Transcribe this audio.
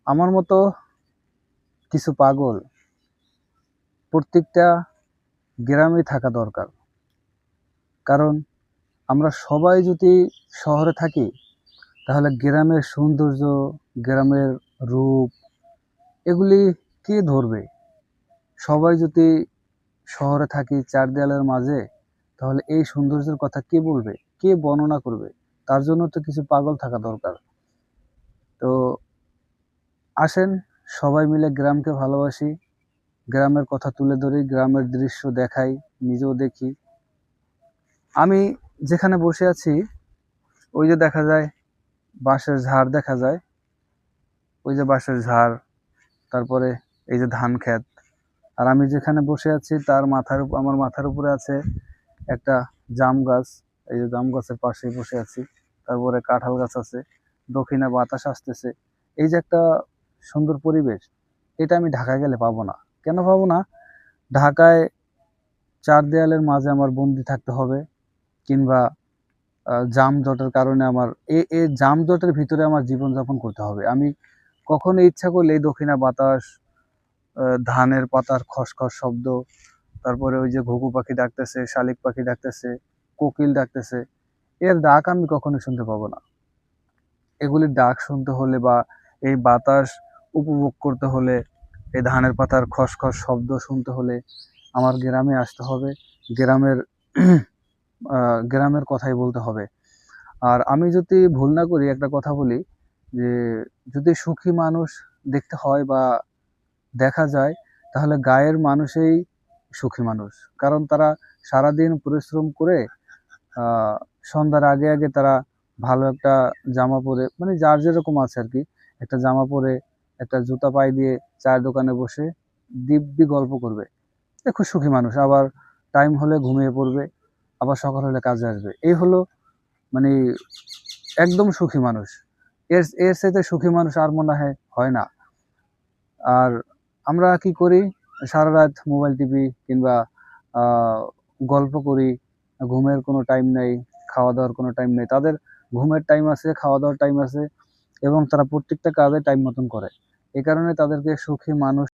আমার মতো কিছু পাগল প্রত্যেকটা গ্রামে থাকা দরকার। কারণ আমরা সবাই যদি শহরে থাকি তাহলে গ্রামের সৌন্দর্য, গ্রামের রূপ এগুলি কে ধরবে? সবাই যদি শহরে থাকি চার দেয়ালের মাঝে, তাহলে এই সৌন্দর্যের কথা কে বলবে, কে বর্ণনা করবে? তার জন্য তো কিছু পাগল থাকা দরকার। তো আসেন সবাই মিলে গ্রামকে ভালোবাসি, গ্রামের কথা তুলে ধরি, গ্রামের দৃশ্য দেখাই, নিজেও দেখি। আমি যেখানে বসে আছি ওই যে দেখা যায় বাঁশের ঝাড় দেখা যায়, ওই যে বাঁশের ঝাড়, তারপরে এই যে ধান ক্ষেত। আর আমি যেখানে বসে আছি তার আমার মাথার উপরে আছে একটা জাম গাছ। এই যে জাম গাছের পাশে বসে আছি। তারপরে কাঁঠাল গাছ আছে, দক্ষিণে বাতাস আসতেছে। এই যে একটা সুন্দর পরিবেশ, এটা আমি ঢাকায় গেলে পাবো না। কেন পাবো না? ঢাকায় চার দেয়ালের মাঝে আমার বন্দি থাকতে হবে, কিংবা যানজটের কারণে আমার এই যানজটের ভিতরে আমার জীবনযাপন করতে হবে। আমি কখনো ইচ্ছা করলে এই দক্ষিণা বাতাস, ধানের পাতার খসখস শব্দ, তারপরে ওই যে ঘুঘু পাখি ডাকতেছে, শালিক পাখি ডাকতেছে, কোকিল ডাকতেছে, এর ডাক আমি কখনো শুনতে পাবো না। এগুলির ডাক শুনতে হলে বা এই বাতাস উপভোগ করতে হলে, এই ধানের পাতার খসখস শব্দ শুনতে হলে আমার গ্রামে আসতে হবে। গ্রামের গ্রামের কথাই বলতে হবে। আর আমি যদি ভুল না করি একটা কথা বলি, যে যদি সুখী মানুষ দেখতে হয় বা দেখা যায়, তাহলে গাঁয়ের মানুষই সুখী মানুষ। কারণ তারা সারাদিন পরিশ্রম করে আহ সন্ধ্যার আগে আগে তারা ভালো একটা জামা পরে, মানে যার যেরকম আছে আর কি, একটা জামা পরে, একটা জুতা পায়ে দিয়ে চায়ের দোকানে বসে দিব্যি গল্প করবে। এ খুব সুখী মানুষ। আবার টাইম হলে ঘুমিয়ে পড়বে, আবার সকাল হলে কাজে আসবে। এই হলো মানে একদম সুখী মানুষ। এর এর চাইতে সুখী মানুষ আর মনে হয় না। আর আমরা কি করি? সারা রাত মোবাইল টিপি, কিংবা গল্প করি। ঘুমের কোনো টাইম নেই, খাওয়া দাওয়ার কোনো টাইম নেই। তাদের ঘুমের টাইম আছে, খাওয়া দাওয়ার টাইম আছে, এবং তারা প্রত্যেকটা কাজে টাইম মতন করে। এই কারণে তাদেরকে সুখী মানুষ